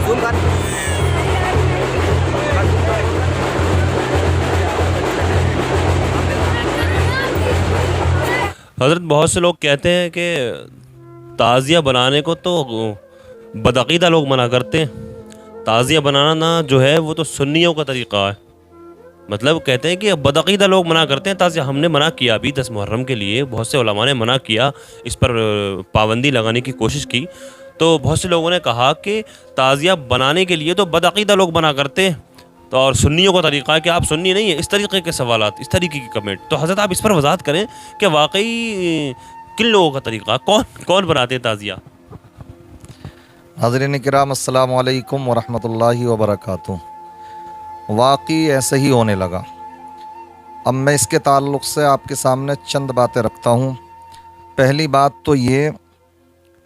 Zoom कर। हज़रत बहुत से लोग कहते हैं कि ताज़िया बनाने को तो बदअक़ीदा लोग मना करते हैं। ताज़िया बनाना जो है वो तो सुन्नियों का तरीक़ा है। मतलब कहते हैं कि बदअक़ीदा लोग मना करते हैं ताज़िया। हमने मना किया अभी 10 मुहर्रम के लिए, बहुत से उलमा ने मना किया, इस पर पाबंदी लगाने की कोशिश की। तो बहुत से लोगों ने कहा कि ताज़िया बनाने के लिए तो बदअक़ीदा लोग मना करते हैं, तो और सुन्नियों का तरीक़ा है कि आप सुन्नी नहीं है। इस तरीके के सवालात, इस तरीके की कमेंट, तो हज़रत आप इस पर वज़ाहत करें कि वाकई किन लोगों का तरीक़ा, कौन कौन बनाते हैं ताज़िया। नाज़रीन किराम अस्सलामु अलैकुम वरहमतुल्लाहि वबरकातुहू। वाकई ऐसे ही होने लगा। अब मैं इसके ताल्लुक़ से आपके सामने चंद बातें रखता हूँ। पहली बात तो ये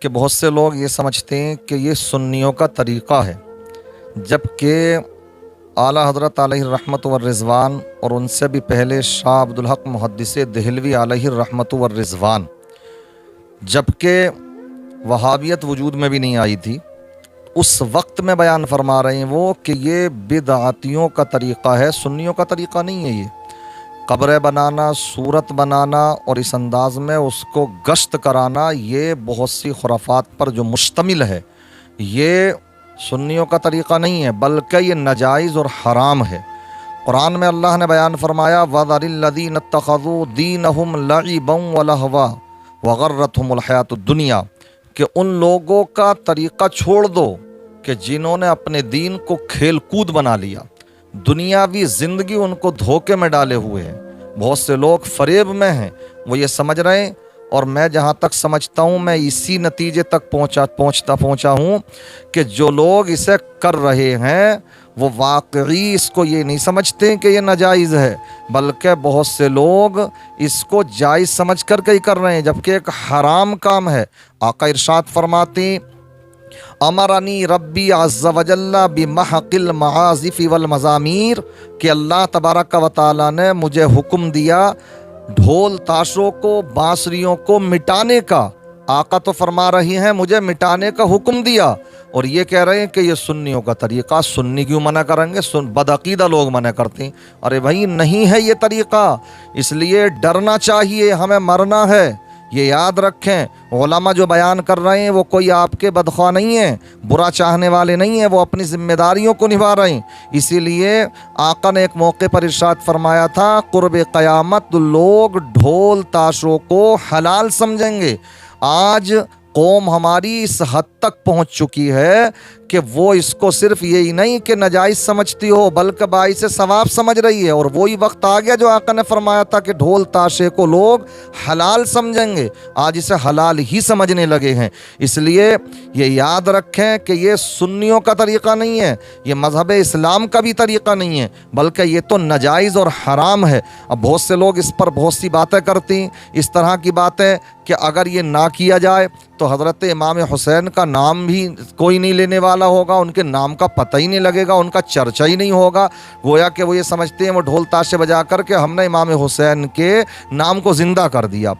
कि बहुत से लोग ये समझते हैं कि ये सुन्नियों का तरीक़ा है, जबकि आला हज़रत अलैहि रहमत व रिज़वान और उनसे भी पहले शाह अब्दुल हक मुहद्दिस देहलवी अलैहि रहमत व रिज़वान, जबकि वहाबियत वजूद में भी नहीं आई थी, उस वक्त में बयान फरमा रहे हैं वो कि ये बिदअतियों का तरीक़ा है, सुन्नियों का तरीक़ा नहीं है। ये कब्रें बनाना, सूरत बनाना और इस अंदाज़ में उसको गश्त कराना, ये बहुत सी खुराफात पर जो मुश्तमिल है, ये सुन्नियों का तरीक़ा नहीं है, बल्कि ये नाजायज़ और हराम है। कुरान में अल्लाह ने बयान फरमाया वज़रिल्लज़ीन इत्तख़ज़ू दीनहुम लइबन व लहवा व गर्रतहुमुल हयातुद दुनिया, कि उन लोगों का तरीक़ा छोड़ दो कि जिन्होंने अपने दीन को खेल कूद बना लिया, दुनियावी ज़िंदगी उनको धोखे में डाले हुए हैं। बहुत से लोग फ़रेब में हैं, वो ये समझ रहे हैं, और मैं जहाँ तक समझता हूँ मैं इसी नतीजे तक पहुँचा हूँ कि जो लोग इसे कर रहे हैं वो वाकई इसको ये नहीं समझते कि ये नाजायज़ है, बल्कि बहुत से लोग इसको जायज़ समझ कर के ही कर रहे हैं, जबकि एक हराम काम है। आका इरशाद फरमाती अमरानी रब्बी अज़्ज़ा वजल्ला बिमहक़िल मआज़िफ़ि वल मज़ामीर, कि अल्लाह तबारक व तआला ने मुझे हुक्म दिया ढोल ताशों को, बांसुरियों को मिटाने का। आका तो फरमा रही हैं मुझे मिटाने का हुक्म दिया, और ये कह रहे हैं कि ये सुन्नियों का तरीक़ा। सुन्नी क्यों मना करेंगे? बदअक़ीदा लोग मना करते हैं। अरे भाई नहीं है ये तरीक़ा, इसलिए डरना चाहिए, हमें मरना है। ये याद रखें, उलमा जो बयान कर रहे हैं वो कोई आपके बदख्वाह नहीं है, बुरा चाहने वाले नहीं हैं, वो अपनी ज़िम्मेदारियों को निभा रहे हैं। इसीलिए आका ने एक मौके पर इरशाद फरमाया था क़ुर्ब क़यामत लोग ढोल ताशों को हलाल समझेंगे। आज कौम हमारी इस हद तक पहुँच चुकी है कि वो इसको सिर्फ यही नहीं कि नाजायज़ समझती हो, बल्कि बाइसे सवाब समझ रही है। और वही वक्त आ गया जो आका ने फरमाया था कि ढोल ताशे को लोग हलाल समझेंगे, आज इसे हलाल ही समझने लगे हैं। इसलिए ये याद रखें कि ये सुन्नियों का तरीक़ा नहीं है, ये मज़हब इस्लाम का भी तरीक़ा नहीं है, बल्कि ये तो नाजायज़ और हराम है। अब बहुत से लोग इस पर बहुत सी बातें करती, इस तरह की बातें कि अगर ये ना किया जाए तो हज़रत इमाम हुसैन का नाम भी कोई नहीं लेने वाला होगा, उनके नाम का पता ही नहीं लगेगा, उनका चर्चा ही नहीं होगा। गोया कि वो ये समझते हैं वो ढोल ताशे बजा कर के हमने इमाम हुसैन के नाम को ज़िंदा कर दिया।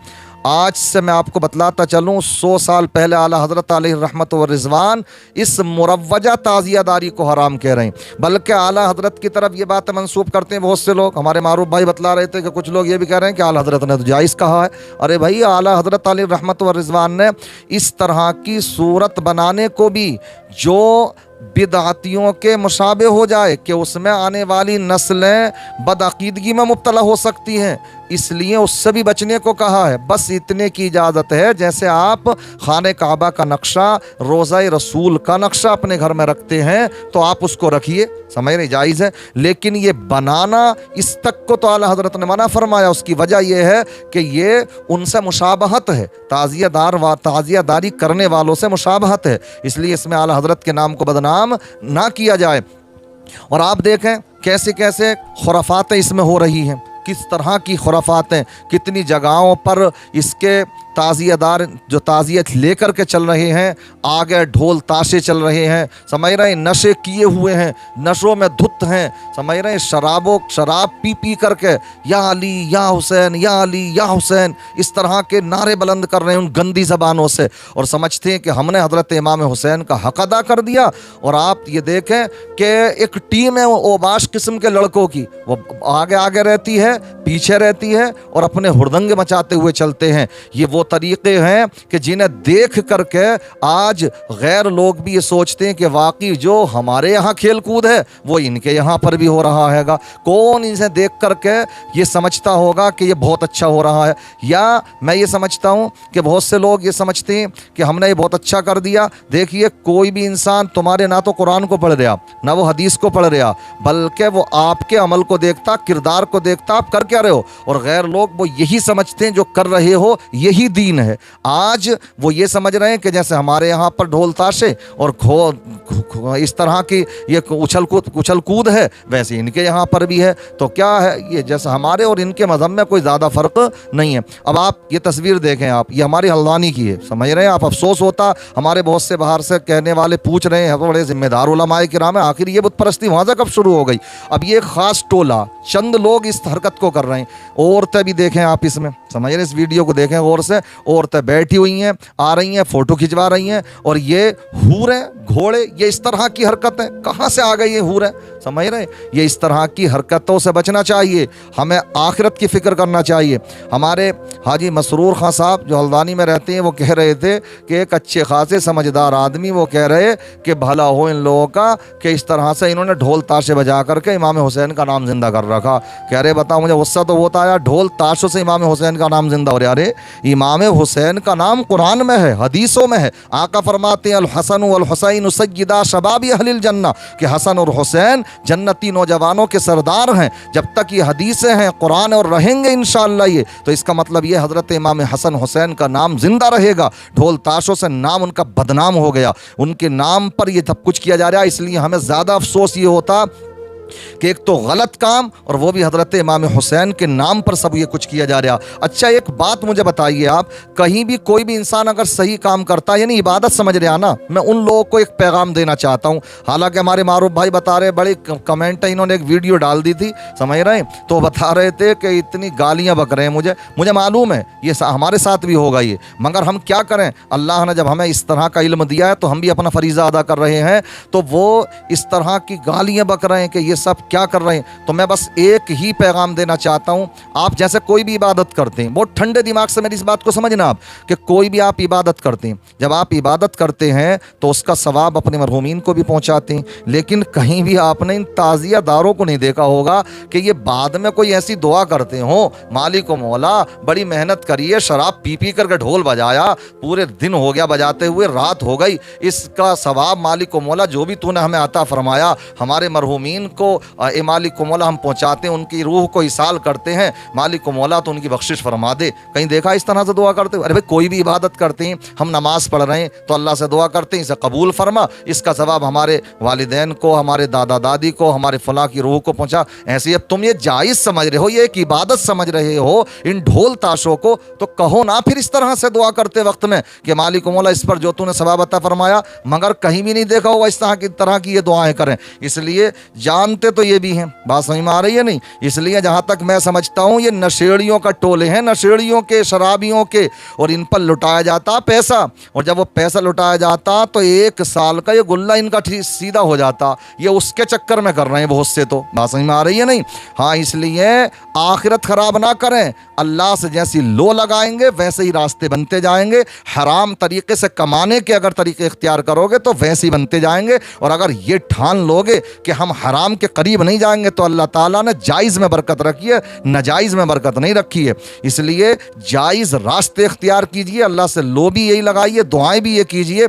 आज से मैं आपको बतलाता चलूँ, 100 साल पहले आला हज़रत अलैहि रहमत व रिज़वान इस मुरव्वजा ताज़ियादारी को हराम कह रहे हैं, बल्कि आला हज़रत की तरफ ये बात मंसूब करते हैं बहुत से लोग। हमारे मारूफ भाई बतला रहे थे कि कुछ लोग ये भी कह रहे हैं कि आला हज़रत ने तो जायज़ कहा है। अरे भाई, आला हज़रत अलैहि रहमत व रिज़वान ने इस तरह की सूरत बनाने को भी जो बिदअतियों के मुशाबे हो जाए कि उसमें आने वाली नस्लें बदअकीदगी में मुब्तला हो सकती हैं, इसलिए उससे भी बचने को कहा है। बस इतने की इजाज़त है, जैसे आप खाने काबा का नक्शा, रोज़ा रसूल का नक्शा अपने घर में रखते हैं तो आप उसको रखिए, समझ रहे, जायज़ है। लेकिन ये बनाना, इस तक को तो आला हज़रत ने मना फरमाया। उसकी वजह यह है कि ये उनसे मुशाबहत है, ताज़ियादारी करने वालों से मुशाबहत है, इसलिए इसमें आला हज़रत के नाम को बदनाम ना किया जाए। और आप देखें कैसे कैसे खुराफातें इसमें हो रही हैं, किस तरह की खुराफातें, कितनी जगहों पर इसके ताज़ियादार जो ताज़ियत लेकर के चल रहे हैं, आगे ढोल ताशे चल रहे हैं, समझ रहे हैं, नशे किए हुए हैं, नशों में धुत हैं, समझ रहे हैं, शराब पी पी करके या अली या हुसैन या अली या हुसैन इस तरह के नारे बुलंद कर रहे हैं उन गंदी ज़बानों से, और समझते हैं कि हमने हज़रत इमाम हुसैन का हक़ अदा कर दिया। और आप ये देखें कि एक टीम है ओबाश किस्म के लड़कों की, वो आगे आगे रहती है, पीछे रहती है और अपने हुड़दंग मचाते हुए चलते हैं। ये वो तरीक़े हैं कि जिन्हें देख करके आज गैर लोग भी ये सोचते हैं कि वाकई जो हमारे यहाँ खेल कूद है वो इनके यहाँ पर भी हो रहा हैगा। कौन इसे देख करके ये समझता होगा कि ये बहुत अच्छा हो रहा है? या मैं ये समझता हूँ कि बहुत से लोग ये समझते हैं कि हमने ये बहुत अच्छा कर दिया। देखिए, कोई भी इंसान तुम्हारे ना तो कुरान को पढ़ रहा ना वो हदीस को पढ़ रहा, बल्कि वो आपके अमल को देखता, किरदार को देखता, आप कर क्या रहे हो। और गैर लोग वो यही समझते हैं जो कर रहे हो यही दीन है। आज वो ये समझ रहे हैं कि जैसे हमारे यहाँ पर ढोल ताशे और इस तरह की ये उछल कूद है, वैसे इनके यहाँ पर भी है। तो क्या है, ये जैसे हमारे और इनके मज़हब में कोई ज़्यादा फ़र्क नहीं है। अब आप ये तस्वीर देखें, आप ये हमारी हल्द्वानी की है, समझ रहे हैं आप। अफसोस होता, हमारे बहुत से बाहर से कहने वाले पूछ रहे हैं, बड़े जिम्मेदार उलमाए किराम है, आखिर ये बुत परस्ती वहाँ से कब शुरू हो गई? अब ये ख़ास टोला चंद लोग इस हरकत को कर रहे हैं। औरतें भी देखें आप इसमें, समझ रहे, इस वीडियो को देखें गौर से। औरतें बैठी हुई हैं, आ रही हैं, फ़ोटो खिंचवा रही हैं, और ये हूरें घोड़े, ये इस तरह की हरकतें कहाँ से आ गई? ये हूरें, समझ रहे, ये इस तरह की हरकतों से बचना चाहिए। हमें आखिरत की फ़िक्र करना चाहिए। हमारे हाजी मसरूर खां साहब जो हल्द्वानी में रहते हैं, वो कह रहे थे कि एक अच्छे खासे समझदार आदमी, वो कह रहे कि भला हो इन लोगों का कि इस तरह से इन्होंने ढोल ताशे बजा करके इमाम हुसैन का नाम जिंदा कर रखा। कह रहे बताओ, मुझे गुस्सा तो होता है, ढोल ताशों से इमाम हुसैन का नाम जिंदा हो रहा है। अरे इमाम हुसैन का नाम कुरान में है, हदीसों में है। आका फरमाते हैं अल हसन वल हुसैन सय्यदा शबाबी अहलिल जन्नह, कि हसन और हुसैन जन्नती नौजवानों के सरदार हैं। जब तक ये हदीसें हैं, कुरान और रहेंगे इंशाअल्लाह ये, तो इसका मतलब ये हज़रत इमाम हसन हुसैन का नाम जिंदा रहेगा। ढोल ताशों से नाम उनका बदनाम हो गया, उनके नाम पर ये सब कुछ किया जा रहा है। इसलिए हमें ज़्यादा अफसोस ये होता कि एक तो गलत काम, और वो भी हज़रत इमाम हुसैन के नाम पर सब ये कुछ किया जा रहा। अच्छा, एक बात मुझे बताइए आप, कहीं भी कोई भी इंसान अगर सही काम करता है, यानी इबादत समझ रहा ना, मैं उन लोगों को एक पैगाम देना चाहता हूँ। हालांकि हमारे मारूफ भाई बता रहे, बड़ी कमेंट है, इन्होंने एक वीडियो डाल दी थी, समझ रहे हैं, तो बता रहे थे कि इतनी गालियाँ बक रहे हैं। मुझे मालूम है ये हमारे साथ भी होगा ये, मगर हम क्या करें, अल्लाह ने जब हमें इस तरह का इल्म दिया है तो हम भी अपना फरीज़ा अदा कर रहे हैं। तो वो इस तरह की गालियाँ बक रहे हैं कि ये सब क्या कर रहे हैं। तो मैं बस एक ही पैगाम देना चाहता हूँ, आप जैसे कोई भी इबादत करते हैं, बहुत ठंडे दिमाग से मेरी इस बात को समझना आप, कि कोई भी आप इबादत करते हैं, जब आप इबादत करते हैं तो उसका सवाब अपने मरहूमीन को भी पहुँचाते हैं। लेकिन कहीं भी आपने इन ताज़ियादारों को नहीं देखा होगा कि ये बाद में कोई ऐसी दुआ करते हो, मालिक मौला बड़ी मेहनत करिए, शराब पी पी करके ढोल बजाया, पूरे दिन हो गया बजाते हुए, रात हो गई, इसका सवाब मालिक मौला जो भी तूने हमें अता फरमाया, हमारे मरहूमीन को ए मालिक मौला हम पहुँचाते हैं, उनकी रूह को इसाल करते हैं, मालिक मौला तो उनकी बख्शिश फरमा दे। कहीं देखा इस तरह से दुआ करते हो? अरे भाई, कोई भी इबादत करते हैं, हम नमाज पढ़ रहे हैं तो अल्लाह से दुआ करते हैं, इसे कबूल फरमा, इसका सवाब हमारे वालिदैन को, हमारे दादा दादी को, हमारे फलां की रूह को पहुँचा। ऐसे अब तुम ये जायज़ समझ रहे हो, ये एक इबादत समझ रहे हो इन ढोल ताशों को, तो कहो ना फिर इस तरह से दुआ करते वक्त में कि मालिक मौला इस पर जो तूने सवाब अता फरमाया। मगर कहीं भी नहीं देखा होगा इस तरह की ये दुआएं करें। इसलिए जानते तो ये भी हैं, बात समझ में आ रही है नहीं? इसलिए जहाँ तक मैं समझता हूँ ये नशेड़ियों का टोले हैं, नशेड़ियों के, शराबियों के, और इन पर लुटाया जाता पैसा, और जब वो पैसा लुटाया जाता तो 1 साल का ये गुल्ला इनका सीधा हो जाता। ये उसके चक्कर में कर रहे हैं बहुत से, तो बात समझ में आ रही है नहीं? हाँ, इसलिए आखिरत ख़राब ना करें। अल्लाह से जैसी लो लगाएंगे वैसे ही रास्ते बनते जाएंगे। हराम तरीके से कमाने के अगर तरीके इख्तियार करोगे तो वैसे ही बनते जाएंगे। और अगर ये ठान लोगे कि हम हराम के करीब नहीं जाएंगे तो अल्लाह ताला ने जायज़ में बरकत रखी है, नाजायज़ में बरकत नहीं रखी है। इसलिए जायज़ रास्ते इख्तियार कीजिए, अल्लाह से लो भी यही लगाइए, दुआएं भी ये कीजिए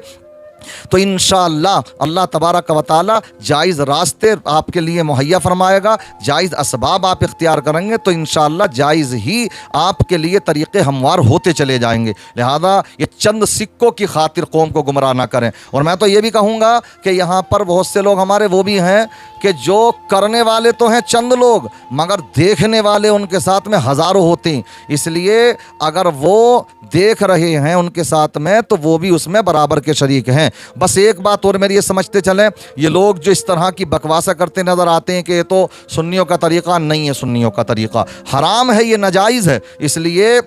तो इंशाअल्लाह अल्लाह तबारक व तआला जायज़ रास्ते आपके लिए मुहैया फरमाएगा, जायज़ असबाब आप इख्तियार करेंगे तो इंशाअल्लाह जायज़ ही आपके लिए तरीक़े हमवार होते चले जाएंगे। लिहाजा ये चंद सिक्कों की खातिर कौम को गुमराह ना करें। और मैं तो ये भी कहूँगा कि यहाँ पर बहुत से लोग हमारे वो भी हैं कि जो करने वाले तो हैं चंद लोग, मगर देखने वाले उनके साथ में हज़ारों होते हैं। इसलिए अगर वो देख रहे हैं उनके साथ में तो वो भी उसमें बराबर के शरीक हैं। बस एक बात और मेरी ये समझते चलें, ये लोग जो इस तरह की बकवासा करते नज़र आते हैं कि ये तो सुन्नियों का तरीक़ा नहीं है, सुन्नियों का तरीक़ा हराम है, ये नाजायज़ है। इसलिए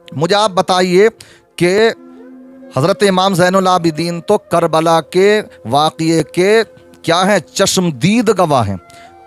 मुझे आप बताइए कि हज़रत इमाम ज़ैनुल आबिदीन तो करबला के वाक़ये के क्या हैं, चश्मदीद गवाह हैं।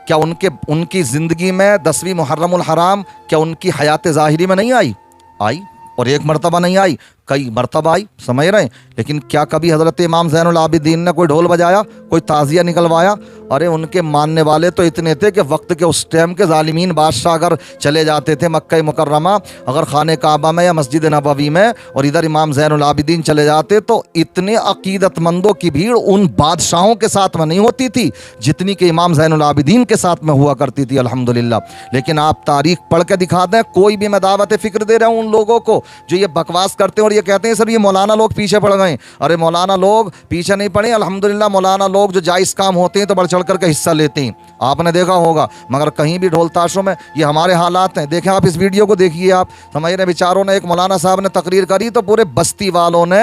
क्या उनकी ज़िंदगी में 10वीं मुहर्रमुल हराम क्या उनकी हयात ज़ाहिरी में नहीं आई? आई, और एक मरतबा नहीं आई, कई मरतबा आई, समझ रहे हैं। लेकिन क्या कभी हज़रत इमाम ज़ैनुल आबिदीन ने कोई ढोल बजाया, कोई ताज़िया निकलवाया? अरे उनके मानने वाले तो इतने थे कि वक्त के उस टाइम के ज़ालिमीन बादशाह अगर चले जाते थे मक्का मुकर्रमा, अगर खाने काबा में या मस्जिद नबवी में, और इधर इमाम ज़ैनुल आबिदीन चले जाते तो इतने अकीदतमंदों की भीड़ उन बादशाहों के साथ में नहीं होती थी जितनी कि इमाम ज़ैनुल आबिदीन के साथ में हुआ करती थी, अल्हम्दुलिल्लाह। लेकिन आप तारीख़ पढ़ के दिखा दें, कोई भी मैं दावत फ़िक्र दे रहा हूँ उन लोगों को जो ये बकवास करते हैं और ये कहते हैं सर ये मौलाना लोग पीछे पड़ गए। अरे मौलाना लोग पीछे नहीं पड़े, अल्हम्दुलिल्लाह मौलाना लोग जो जायज़ काम होते हैं तो बढ़ चढ़ करके हिस्सा लेते हैं, आपने देखा होगा। मगर कहीं भी ढोल ताशों में ये हमारे हालात हैं। देखें आप इस वीडियो को देखिए, आप समझ रहे बेचारों ने, एक मौलाना साहब ने तकरीर करी तो पूरे बस्ती वालों ने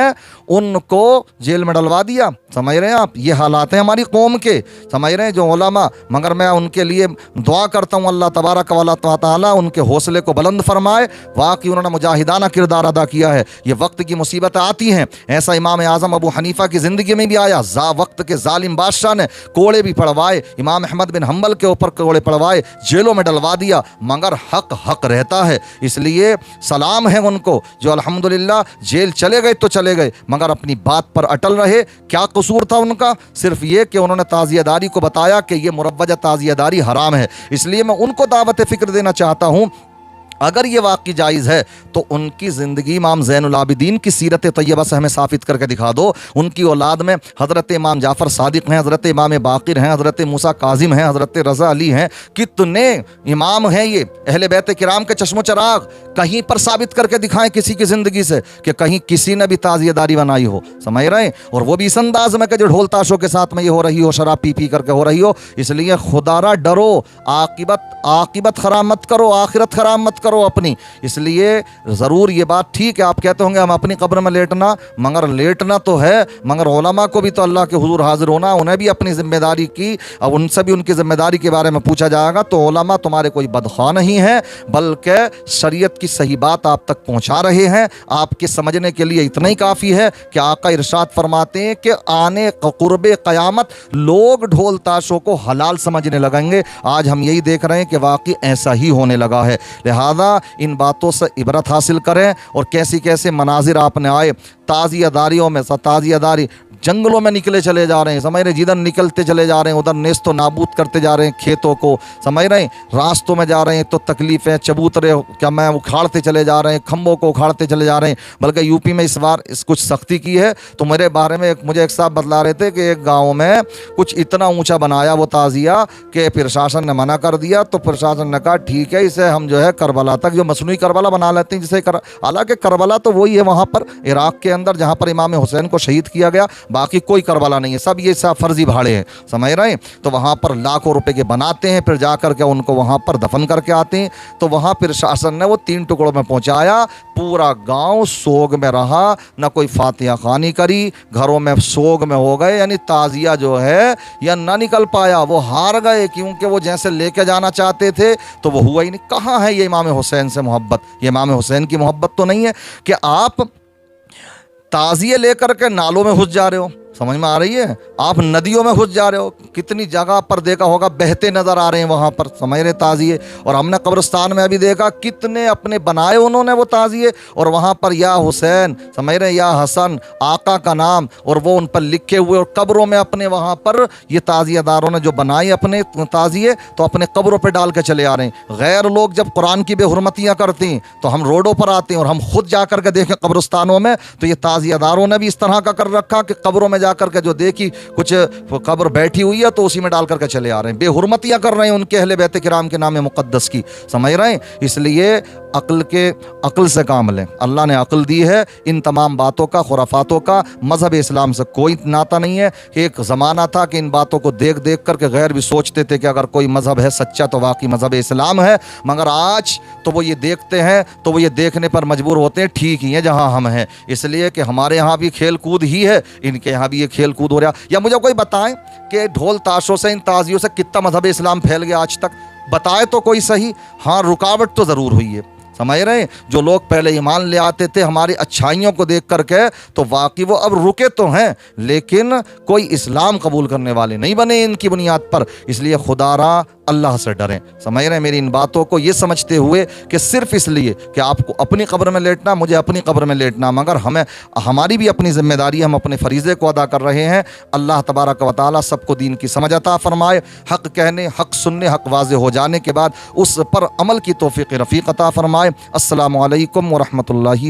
उनको जेल में डलवा दिया, समझ रहे हैं आप। ये हालात हैं हमारी कौम के, समझ रहे हैं जो उलमा। मगर मैं उनके लिए दुआ करता हूँ अल्लाह तबारक व तआला उनके हौसले को बुलंद फरमाए। वाकई उन्होंने मुजाहिदाना किरदार अदा किया है। ये वक्त की मुसीबत आती हैं, ऐसा इमाम आज़म अबू हनीफ़ा की ज़िंदगी में भी आया। वक्त के जालिम बादशाह ने कोड़े भी पड़वाए, इमाम अहमद बिन हम्बल के ऊपर कोड़े पड़वाए, जेलों में डलवा दिया, मगर हक हक रहता है। इसलिए सलाम है उनको जो अल्हम्दुलिल्लाह जेल चले गए तो चले गए मगर अपनी बात पर अटल रहे। क्या कसूर था उनका? सिर्फ ये कि उन्होंने ताज़ियादारी को बताया कि ये मुरव्वजा ताज़ियादारी हराम है। इसलिए मैं उनको दावत फ़िक्र देना चाहता हूँ, अगर ये वाकई जायज़ है तो उनकी ज़िंदगी इमाम ज़ैनुल आबिदीन की सीरत तैयबा से हमें साबित करके दिखा दो। उनकी औलाद में हज़रत इमाम जाफ़र सादिक हैं, हज़रत इमाम बाक़िर हैं, हज़रत मूसा काज़िम हैं, हज़रत रज़ा अली हैं। कितने इमाम हैं ये अहले बैत किराम के चश्मो चराग। कहीं पर साबित करके दिखाएं किसी की ज़िंदगी से कि कहीं किसी ने भी ताज़ियादारी बनाई हो, समझ रहे हैं। और वो भी इस अंदाज में कि जो ढोल ताशों के साथ में ये हो रही हो, शराब पी पी करके हो रही हो। इसलिए खुदारा डरो, आकिबत ख़राब मत करो, आखिरत ख़राब मत करो अपनी। इसलिए ज़रूर ये बात ठीक है, आप कहते होंगे हम अपनी कब्र में लेटना, मगर लेटना तो है, मगर उलमा को भी तो अल्लाह के हुजूर हाजिर होना, उन्हें भी अपनी ज़िम्मेदारी की, अब उनसे भी उनकी ज़िम्मेदारी के बारे में पूछा जाएगा। तो उलमा तुम्हारे कोई बदख्वाह नहीं है, बल्कि शरीयत की सही बात आप तक पहुँचा रहे हैं। आपके समझने के लिए इतना ही काफ़ी है कि आका इरशाद फरमाते हैं कि आने क़ुर्बे क़यामत लोग ढोल ताशों को हलाल समझने लगेंगे। आज हम यही देख रहे हैं कि वाकई ऐसा ही होने लगा है। लिहाजा इन बातों से इबरत हासिल करें। और कैसी कैसे मनाजिर आपने आए, ताज़ियादारियों में ताज़ियादारी जंगलों में निकले चले जा रहे हैं, समझ रहे, जिधर निकलते चले जा रहे हैं उधर नेस्तो नाबूद करते जा रहे हैं खेतों को, समझ रहे हैं। रास्तों में जा रहे हैं तो तकलीफ़ें, चबूतरे क्या मैं उखाड़ते चले जा रहे हैं, खम्भों को उखाड़ते चले जा रहे हैं। बल्कि यूपी में इस बार कुछ सख्ती की है। तो मेरे बारे में मुझे एक साहब बतला रहे थे कि एक गाँव में कुछ इतना ऊँचा बनाया वो ताज़िया कि प्रशासन ने मना कर दिया। तो प्रशासन ने कहा ठीक है, इसे हम जो है करबला तक जो मसनूई करबला बना लेते हैं, जिसे हालांकि करबला तो वही है वहाँ पर इराक़ के अंदर जहाँ पर इमाम हुसैन को शहीद किया गया, बाकी कोई करबला नहीं है, सब ये सब फर्जी भाड़े हैं, समझ रहे हैं। तो वहाँ पर लाखों रुपए के बनाते हैं, फिर जा कर के उनको वहाँ पर दफन करके आते हैं। तो वहाँ फिर शासन ने वो 3 टुकड़ों में पहुँचाया। पूरा गांव सोग में रहा, ना कोई फातिहा खानी करी, घरों में सोग में हो गए, यानी ताज़िया जो है या ना निकल पाया, वो हार गए, क्योंकि वो जैसे लेके जाना चाहते थे तो वो हुआ ही नहीं। कहाँ है ये इमाम हुसैन से मोहब्बत? ये इमाम हुसैन की मोहब्बत तो नहीं है कि आप ताज़िए लेकर के नालों में घुस जा रहे हो, समझ में आ रही है, आप नदियों में घुस जा रहे हो। कितनी जगह पर देखा होगा बहते नज़र आ रहे हैं वहाँ पर, समझ रहे ताज़िए। और हमने कब्रिस्तान में अभी देखा कितने अपने बनाए उन्होंने वो ताज़िए, और वहाँ पर या हुसैन, समझ रहे, या हसन, आका का नाम, और वो उन पर लिखे हुए, और कब्रों में अपने वहाँ पर ये ताज़ियादारों ने जो बनाए अपने ताज़िए तो अपने कब्रों पर डाल के चले आ रहे हैं। गैर लोग जब कुरान की बेहुरमतियाँ करते हैं तो हम रोडों पर आते हैं, और हम खुद जा कर के देखें कब्रिस्तानों में तो ये ताज़ियादारों ने भी इस तरह का कर रखा कि कब्रों में जा जा कर के जो देखी कुछ कब्र बैठी हुई है तो उसी में डाल करके चले आ रहे हैं, बेहुरमतियाँ कर रहे हैं उनके अहले बैत किराम के नाम मुक़द्दस की, समझ रहे हैं। इसलिए अक्ल से काम लें, अल्लाह ने अक्ल दी है। इन तमाम बातों का, खुराफातों का मज़हब इस्लाम से कोई नाता नहीं है। एक ज़माना था कि इन बातों को देख देख कर के गैर भी सोचते थे कि अगर कोई मज़हब है सच्चा तो वाकई मज़हब इस्लाम है, मगर आज तो वो ये देखते हैं तो वो ये देखने पर मजबूर होते हैं ठीक ही है जहाँ हम हैं, इसलिए कि हमारे यहाँ भी खेल कूद ही है, इनके यहाँ भी ये खेल कूद हो रहा। या मुझे कोई बताएं कि ढोल ताशों से, इन ताजियों से कितना मज़हब इस्लाम फैल गया आज तक, बताए तो कोई सही। हाँ, रुकावट तो ज़रूर हुई है, समझ रहे हैं। जो लोग पहले ईमान ले आते थे हमारी अच्छाइयों को देख करके, तो वाकई वो अब रुके तो हैं, लेकिन कोई इस्लाम कबूल करने वाले नहीं बने इनकी बुनियाद पर। इसलिए खुदारा अल्लाह से डरें, समझ रहे हैं मेरी इन बातों को, ये समझते हुए कि सिर्फ इसलिए कि आपको अपनी कब्र में लेटना, मुझे अपनी कब्र में लेटना, मगर हमें हमारी भी अपनी जिम्मेदारी है, हम अपने फरीज़े को अदा कर रहे हैं। अल्लाह तबारक व तआला सबको दीन की समझ अता फरमाए, हक़ कहने, हक़ सुनने, हक़ वाज़े हो जाने के बाद उस पर अमल की तौफ़ीक़ रफ़ीक़ अता फरमाए। अस्सलामु अलैकुम व रहमतुल्लाहि व